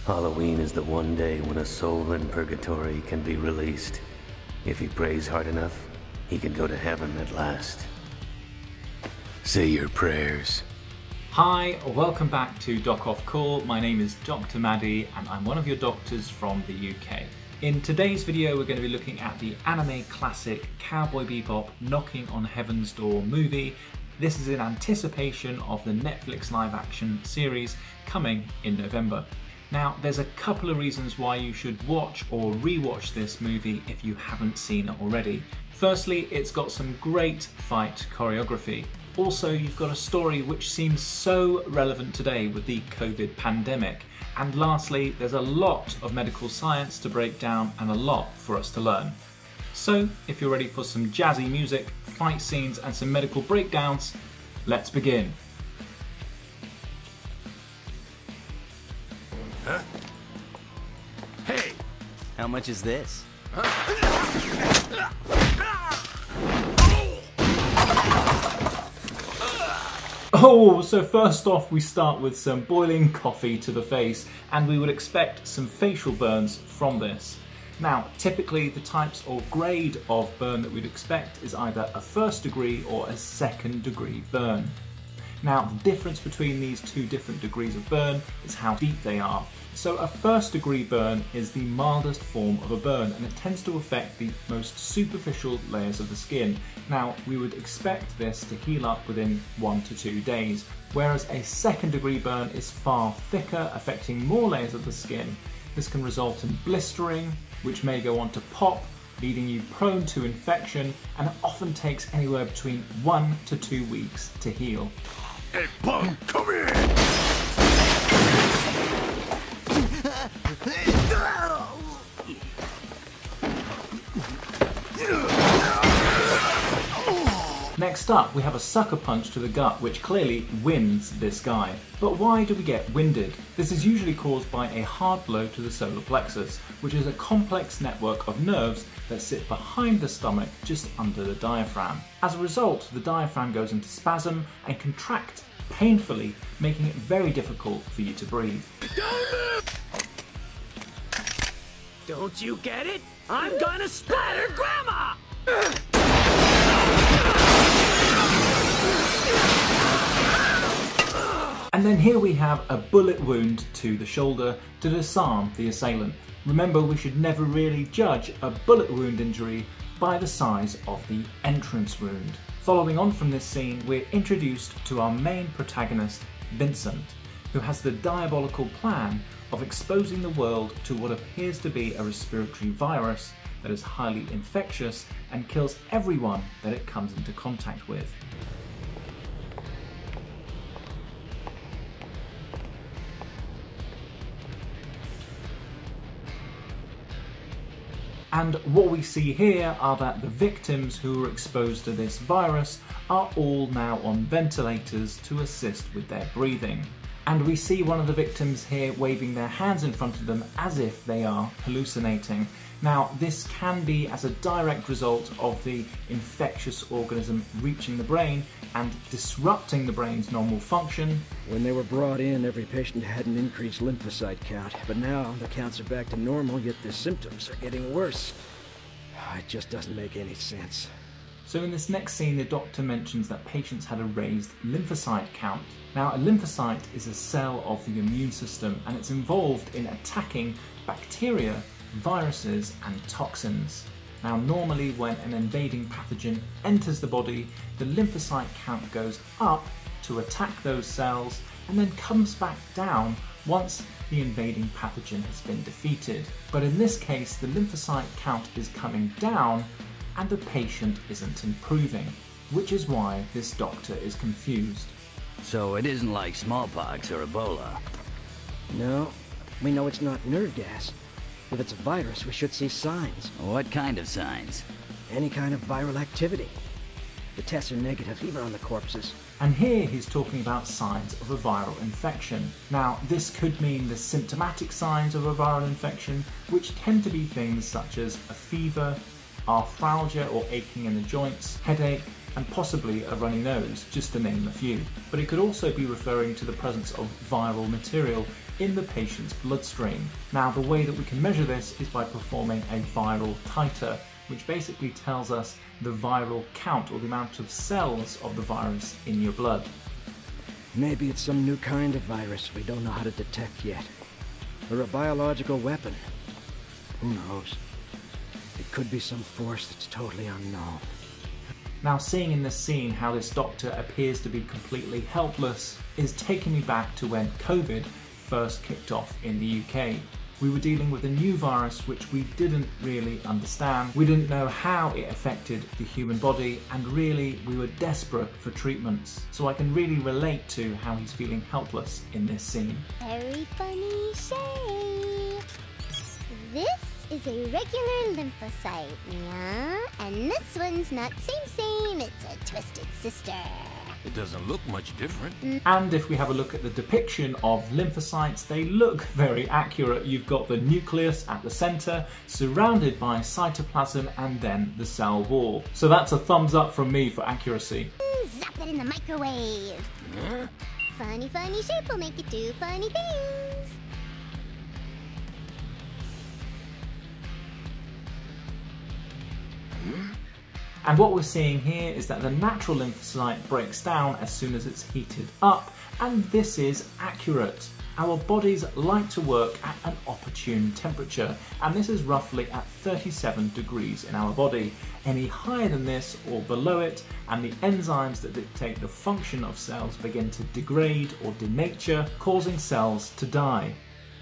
Halloween is the one day when a soul in purgatory can be released. If he prays hard enough, he can go to heaven at last. Say your prayers. Hi, welcome back to doc.offcall. My name is Dr. Maddie and I'm one of your doctors from the UK. In today's video we're going to be looking at the anime classic Cowboy Bebop Knocking on Heaven's Door movie. This is in anticipation of the Netflix live action series coming in November. Now there's a couple of reasons why you should watch or rewatch this movie if you haven't seen it already. Firstly, it's got some great fight choreography. Also, you've got a story which seems so relevant today with the COVID pandemic. And lastly, there's a lot of medical science to break down and a lot for us to learn. So, if you're ready for some jazzy music, fight scenes and some medical breakdowns, let's begin. Huh? Hey! How much is this? Oh, so first off we start with some boiling coffee to the face, and we would expect some facial burns from this. Now, typically the types or grade of burn that we'd expect is either a 1st degree or a 2nd degree burn. Now, the difference between these two different degrees of burn is how deep they are. So a 1st degree burn is the mildest form of a burn, and it tends to affect the most superficial layers of the skin. Now, we would expect this to heal up within 1 to 2 days, whereas a 2nd degree burn is far thicker, affecting more layers of the skin. This can result in blistering, which may go on to pop, leaving you prone to infection, and it often takes anywhere between 1 to 2 weeks to heal. Hey, punk, come here! Next up, we have a sucker punch to the gut, which clearly wins this guy. But why do we get winded? This is usually caused by a hard blow to the solar plexus, which is a complex network of nerves that sit behind the stomach just under the diaphragm. As a result, the diaphragm goes into spasm and contracts painfully, making it very difficult for you to breathe. Don't you get it? I'm gonna splatter Grandma! And then here we have a bullet wound to the shoulder to disarm the assailant. Remember, we should never really judge a bullet wound injury by the size of the entrance wound. Following on from this scene, we're introduced to our main protagonist, Vincent, who has the diabolical plan of exposing the world to what appears to be a respiratory virus that is highly infectious and kills everyone that it comes into contact with. And what we see here are that the victims who were exposed to this virus are all now on ventilators to assist with their breathing. And we see one of the victims here waving their hands in front of them as if they are hallucinating. Now, this can be as a direct result of the infectious organism reaching the brain and disrupting the brain's normal function. When they were brought in, every patient had an increased lymphocyte count, but now the counts are back to normal, yet the symptoms are getting worse. It just doesn't make any sense. So in this next scene, the doctor mentions that patients had a raised lymphocyte count. Now, a lymphocyte is a cell of the immune system, and it's involved in attacking bacteria, viruses, and toxins. Now, normally when an invading pathogen enters the body, the lymphocyte count goes up to attack those cells and then comes back down once the invading pathogen has been defeated. But in this case, the lymphocyte count is coming down and the patient isn't improving, which is why this doctor is confused. So it isn't like smallpox or Ebola? No, we know it's not nerve gas. If it's a virus, we should see signs. What kind of signs? Any kind of viral activity. The tests are negative, even on the corpses. And here he's talking about signs of a viral infection. Now, this could mean the symptomatic signs of a viral infection, which tend to be things such as a fever, arthralgia or aching in the joints, headache, and possibly a runny nose, just to name a few. But it could also be referring to the presence of viral material in the patient's bloodstream. Now, the way that we can measure this is by performing a viral titer, which basically tells us the viral count, or the amount of cells of the virus in your blood. Maybe it's some new kind of virus we don't know how to detect yet. Or a biological weapon. Who knows? It could be some force that's totally unknown. Now, seeing in this scene how this doctor appears to be completely helpless is taking me back to when COVID first kicked off in the UK. We were dealing with a new virus which we didn't really understand. We didn't know how it affected the human body, and really we were desperate for treatments. So I can really relate to how he's feeling helpless in this scene. Very funny shape. This is a regular lymphocyte, yeah? And this one's not same, it's a twisted sister. It doesn't look much different. And if we have a look at the depiction of lymphocytes, they look very accurate. You've got the nucleus at the centre, surrounded by cytoplasm and then the cell wall. So that's a thumbs up from me for accuracy. Zap it in the microwave. Huh? Funny shape will make it do funny things. And what we're seeing here is that the natural lymphocyte breaks down as soon as it's heated up, and this is accurate. Our bodies like to work at an opportune temperature, and this is roughly at 37 degrees in our body. Any higher than this or below it, and the enzymes that dictate the function of cells begin to degrade or denature, causing cells to die.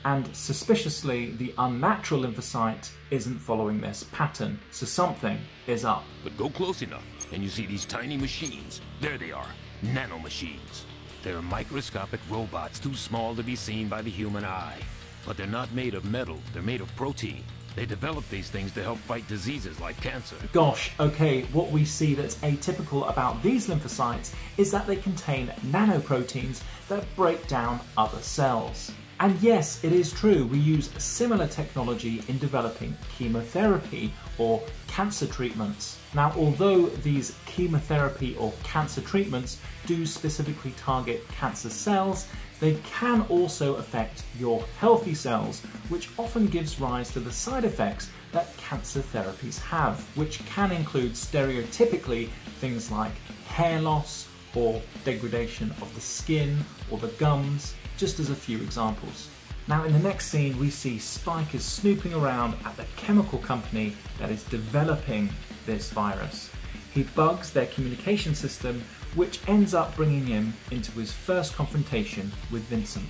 And suspiciously, the unnatural lymphocyte isn't following this pattern, so something is up. But go close enough, and you see these tiny machines. There they are, nanomachines. They're microscopic robots too small to be seen by the human eye. But they're not made of metal, they're made of protein. They develop these things to help fight diseases like cancer. Gosh, okay, what we see that's atypical about these lymphocytes is that they contain nanoproteins that break down other cells. And yes, it is true, we use similar technology in developing chemotherapy or cancer treatments. Now, although these chemotherapy or cancer treatments do specifically target cancer cells, they can also affect your healthy cells, which often gives rise to the side effects that cancer therapies have, which can include stereotypically things like hair loss or degradation of the skin or the gums, just as a few examples. Now, in the next scene, we see Spike is snooping around at the chemical company that is developing this virus. He bugs their communication system, which ends up bringing him into his first confrontation with Vincent.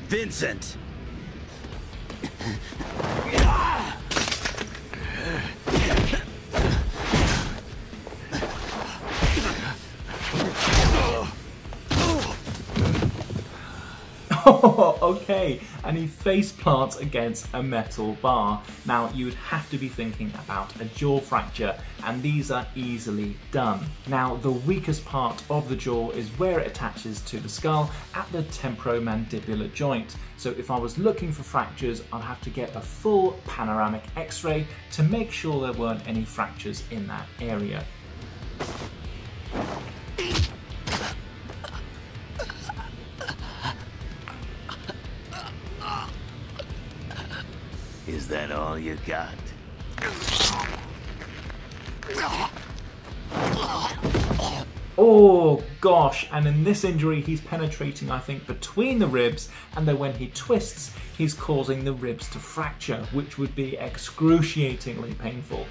Vincent! Oh, okay, and he face plants against a metal bar. Now, you would have to be thinking about a jaw fracture, and these are easily done. Now, the weakest part of the jaw is where it attaches to the skull at the temporomandibular joint. So if I was looking for fractures, I'd have to get a full panoramic x-ray to make sure there weren't any fractures in that area. Is that all you got? Oh gosh, and in this injury he's penetrating, I think, between the ribs, and then when he twists he's causing the ribs to fracture, which would be excruciatingly painful.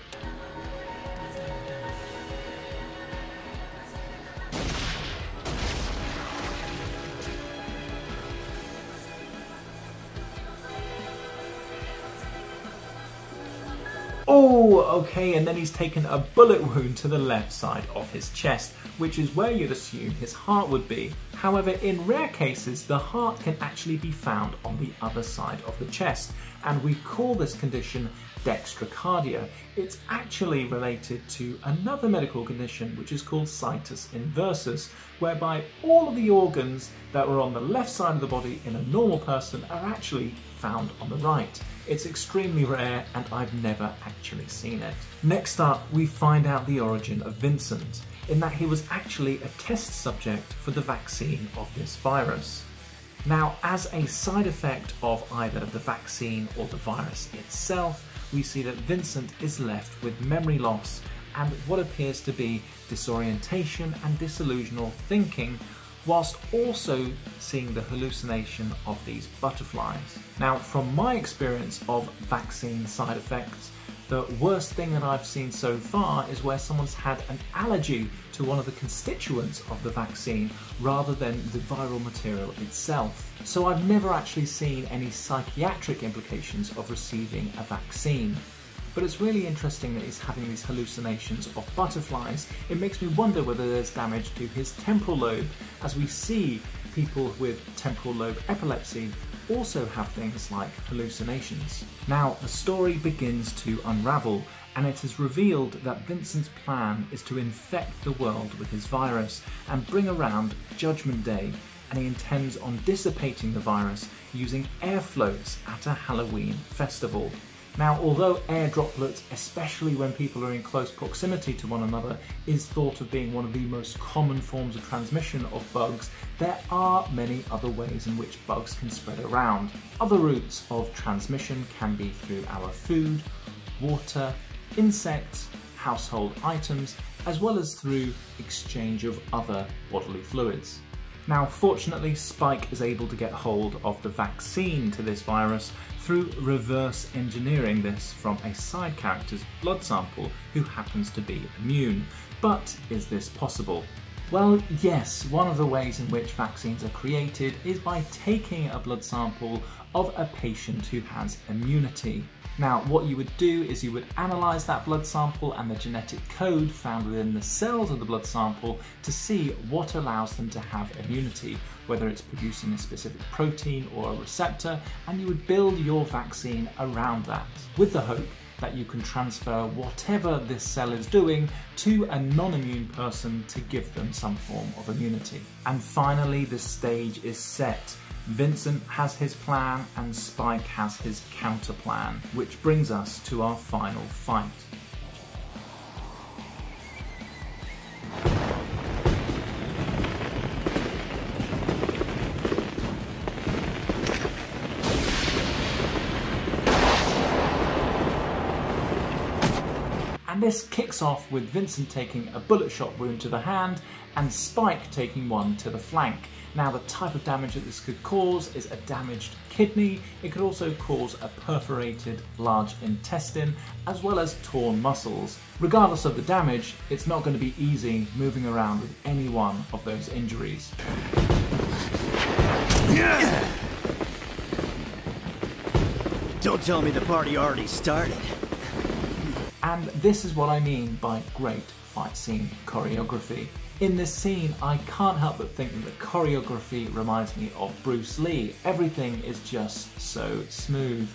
Oh, okay, and then he's taken a bullet wound to the left side of his chest, which is where you'd assume his heart would be. However, in rare cases, the heart can actually be found on the other side of the chest, and we call this condition dextrocardia. It's actually related to another medical condition which is called situs inversus, whereby all of the organs that were on the left side of the body in a normal person are actually found on the right. It's extremely rare, and I've never actually seen it. Next up, we find out the origin of Vincent. in that he was actually a test subject for the vaccine of this virus. Now, as a side effect of either the vaccine or the virus itself, we see that Vincent is left with memory loss and what appears to be disorientation and disillusional thinking, whilst also seeing the hallucination of these butterflies. Now, from my experience of vaccine side effects, the worst thing that I've seen so far is where someone's had an allergy to one of the constituents of the vaccine rather than the viral material itself. So I've never actually seen any psychiatric implications of receiving a vaccine. But it's really interesting that he's having these hallucinations of butterflies. It makes me wonder whether there's damage to his temporal lobe, as we see people with temporal lobe epilepsy also have things like hallucinations. Now, the story begins to unravel, and it is revealed that Vincent's plan is to infect the world with his virus and bring around Judgment Day, and he intends on dissipating the virus using air floats at a Halloween festival. Now, although air droplets, especially when people are in close proximity to one another, is thought of being one of the most common forms of transmission of bugs, there are many other ways in which bugs can spread around. Other routes of transmission can be through our food, water, insects, household items, as well as through exchange of other bodily fluids. Now, fortunately, Spike is able to get hold of the vaccine to this virus through reverse engineering this from a side character's blood sample who happens to be immune. But is this possible? Well, yes, one of the ways in which vaccines are created is by taking a blood sample of a patient who has immunity. Now, what you would do is you would analyse that blood sample and the genetic code found within the cells of the blood sample to see what allows them to have immunity, whether it's producing a specific protein or a receptor, and you would build your vaccine around that, with the hope that you can transfer whatever this cell is doing to a non-immune person to give them some form of immunity. And finally, the stage is set. Vincent has his plan and Spike has his counter plan, which brings us to our final fight. And this kicks off with Vincent taking a bullet shot wound to the hand and Spike taking one to the flank. Now, the type of damage that this could cause is a damaged kidney. It could also cause a perforated large intestine, as well as torn muscles. Regardless of the damage, it's not going to be easy moving around with any one of those injuries. Don't tell me the party already started. And this is what I mean by great fight scene choreography. In this scene, I can't help but think that the choreography reminds me of Bruce Lee. Everything is just so smooth.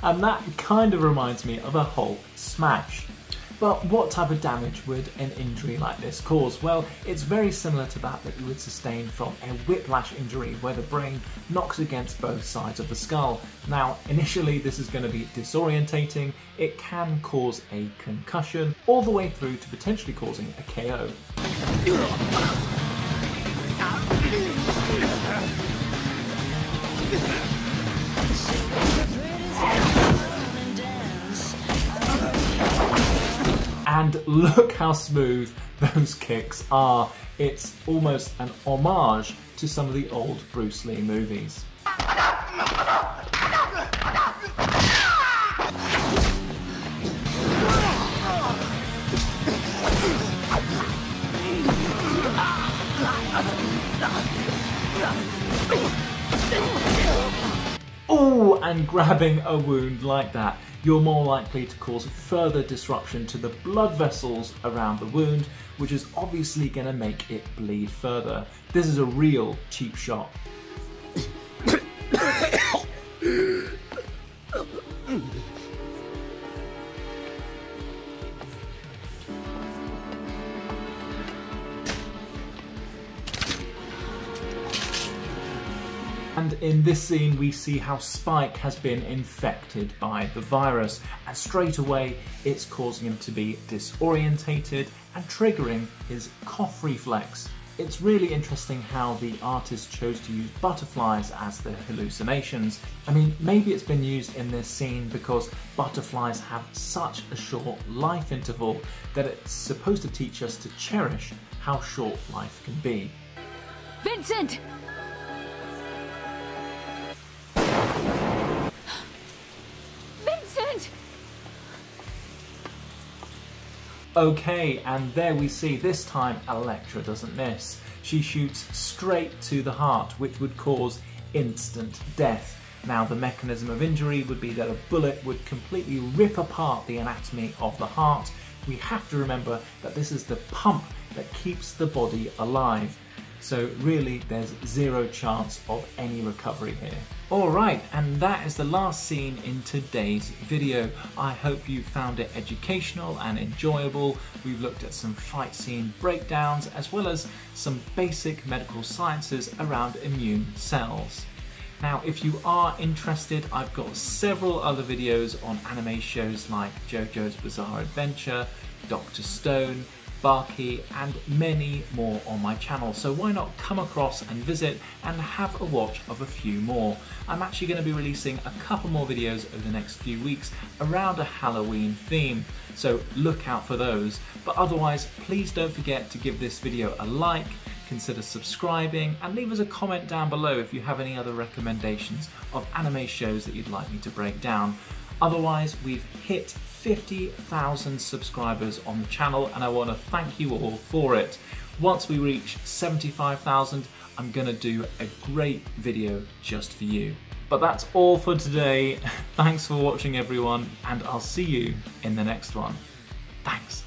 And that kind of reminds me of a Hulk smash. But what type of damage would an injury like this cause? Well, it's very similar to that you would sustain from a whiplash injury, where the brain knocks against both sides of the skull. Now, initially this is going to be disorientating. It can cause a concussion, all the way through to potentially causing a KO. And look how smooth those kicks are. It's almost an homage to some of the old Bruce Lee movies. Oh, and grabbing a wound like that, you're more likely to cause further disruption to the blood vessels around the wound, which is obviously going to make it bleed further. This is a real cheap shot. And in this scene we see how Spike has been infected by the virus, and straight away it's causing him to be disorientated and triggering his cough reflex. It's really interesting how the artist chose to use butterflies as their hallucinations. I mean, maybe it's been used in this scene because butterflies have such a short life interval that it's supposed to teach us to cherish how short life can be. Vincent! Vincent! Okay, and there we see this time Elektra doesn't miss. She shoots straight to the heart, which would cause instant death. Now, the mechanism of injury would be that a bullet would completely rip apart the anatomy of the heart. We have to remember that this is the pump that keeps the body alive. So really, there's zero chance of any recovery here. Alright, and that is the last scene in today's video. I hope you found it educational and enjoyable. We've looked at some fight scene breakdowns as well as some basic medical sciences around immune cells. Now, if you are interested, I've got several other videos on anime shows like JoJo's Bizarre Adventure, Dr. Stone, Baki, and many more on my channel, so why not come across and visit and have a watch of a few more. I'm actually going to be releasing a couple more videos over the next few weeks around a Halloween theme, so look out for those. But otherwise, please don't forget to give this video a like, consider subscribing, and leave us a comment down below if you have any other recommendations of anime shows that you'd like me to break down. Otherwise, we've hit 50,000 subscribers on the channel, and I want to thank you all for it. Once we reach 75,000, I'm going to do a great video just for you. But that's all for today. Thanks for watching, everyone, and I'll see you in the next one. Thanks.